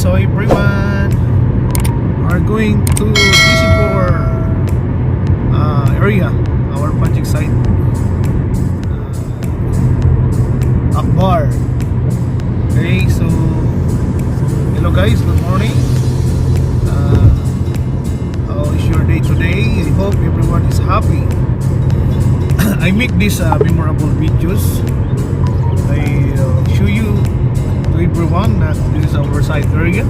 So everyone are going to DC4 area, our project site, Akbar. Okay, so hello guys, good morning. How is your day today? I hope everyone is happy. I make these memorable videos. I show you to everyone that this is our site area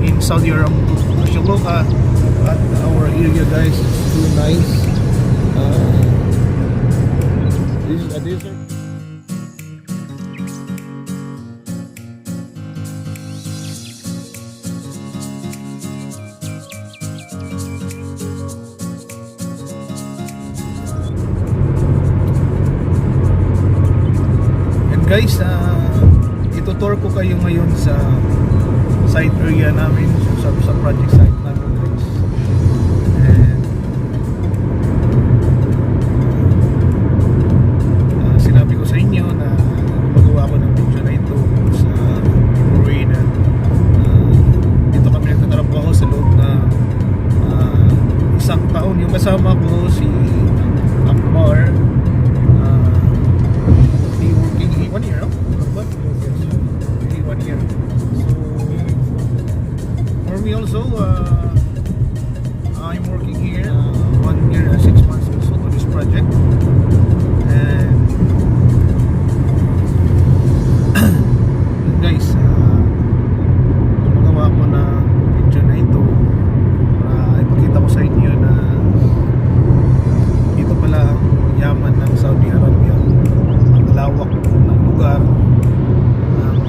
in Saudi Arabia. As you look at our area, guys, it's too nice. This is a desert. And guys, itutour ko kayo ngayon sa site area namin, sa project site namin, guys. And sinabi ko sa inyo na magawa ko ng video na ito sa way na dito kami nagtatrabaho sa loob na isang taon. Yung kasama ko si Akbar, he working 1 year, no? 1 year. So for me also, I'm working here 1 year and 6 months also on this project. And guys, magawa ko na video na ito para ipakita ko sa inyo na dito pala ang yaman ng Saudi Arabia, ang lawak ng lugar.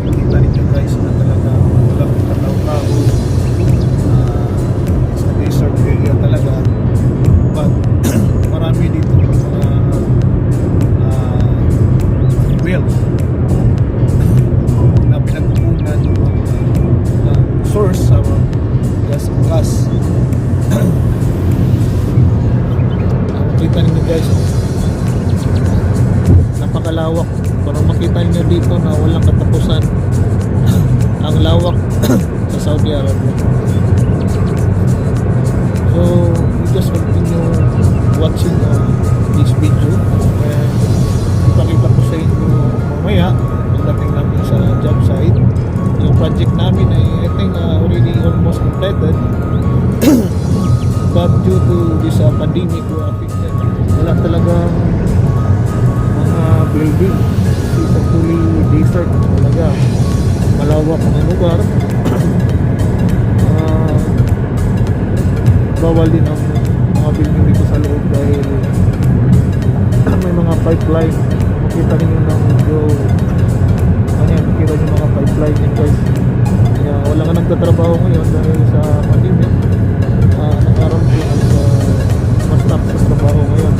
Kita ninyo guys na talaga walang katao-tao, sa desert area talaga, but marami dito wells na pinagkukunan ng source sa gas. Kita ninyo guys, napakalawak. Para makita niyo dito na walang katapusan ang lawak sa Saudi Arabia. So you just continue watching this video, and ipakita ko sa inyo mamaya pagdating namin sa job site. Yung project namin ay I think already almost completed but due to this pandemic we affected. Wala talagang mga building. It's actually desert talaga, malawak na lugar. Bawal din ang mga building dito sa loob dahil may mga pipeline. Makita ninyo ng medyo makita nyo mga pipeline yun guys. Kaya wala nga nagtatrabaho ngayon dahil sa pandemic. Nagkaroon po mas stop sa trabaho ngayon.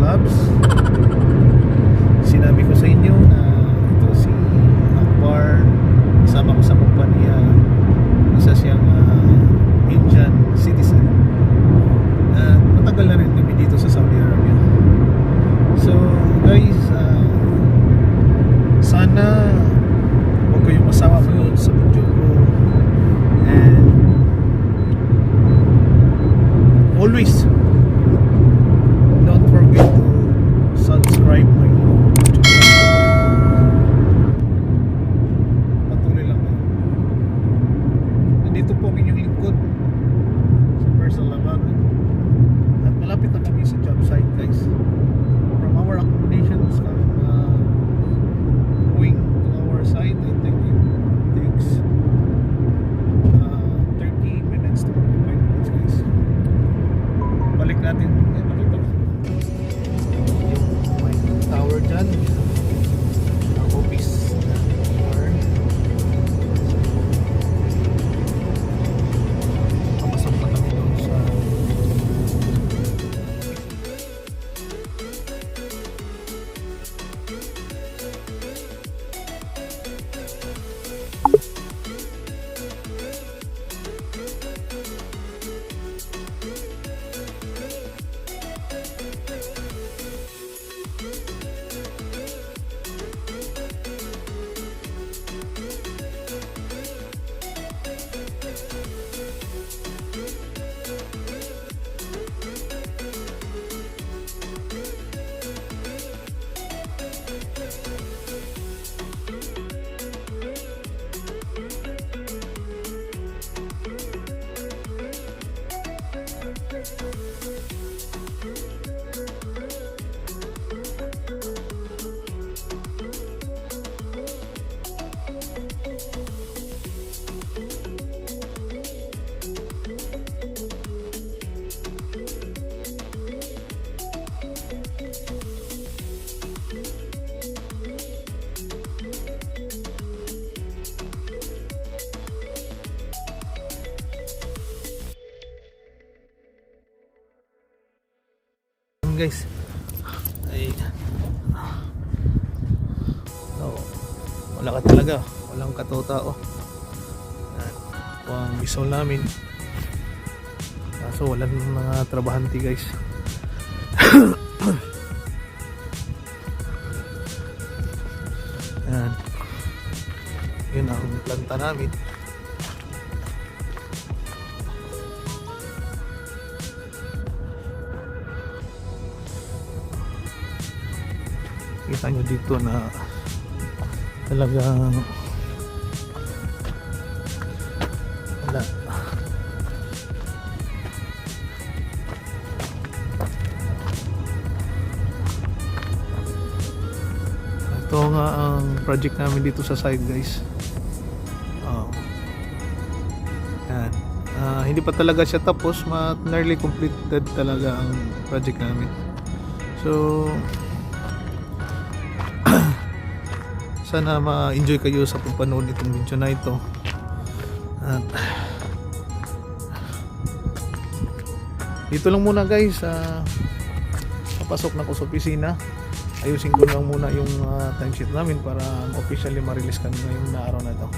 Labs. Sinabi ko sa inyo na ito si Akbar, kasama ko sa kumpanya, isa siyang Indian citizen at matagal na rin kami dito sa Saudi Arabia. So guys, sana huwag kayong masawa manood sa video ko, and always don't forget to subscribe my YouTube channel. Patuloy lang kayo. Nandito po ang inyong lingkod sa Personal Labagan, at malapit na kami sa job site guys. From our accommodations, going to our site, I think it takes 30 minutes to 45 minutes guys. Balik natin, pakita ko yung may tower dyan, ang office or papasok na kami doon sa guys. Ay, no, wala ka talaga, walang katao-tao. Yan, ito ang bisol namin, kaso walang mga trabahante guys. Yan, yun ang planta namin. Kita nyo dito na talagang wala. Ito nga ang project namin dito sa side guys. Yan. Hindi pa talaga siya tapos, nearly completed talaga ang project namin. So sana ma-enjoy kayo sa pagpanood itong video na ito. At dito lang muna guys, papasok na ko sa opisina. Ayusin ko lang muna yung timesheet namin para officially ma-release kami ngayong na araw na ito.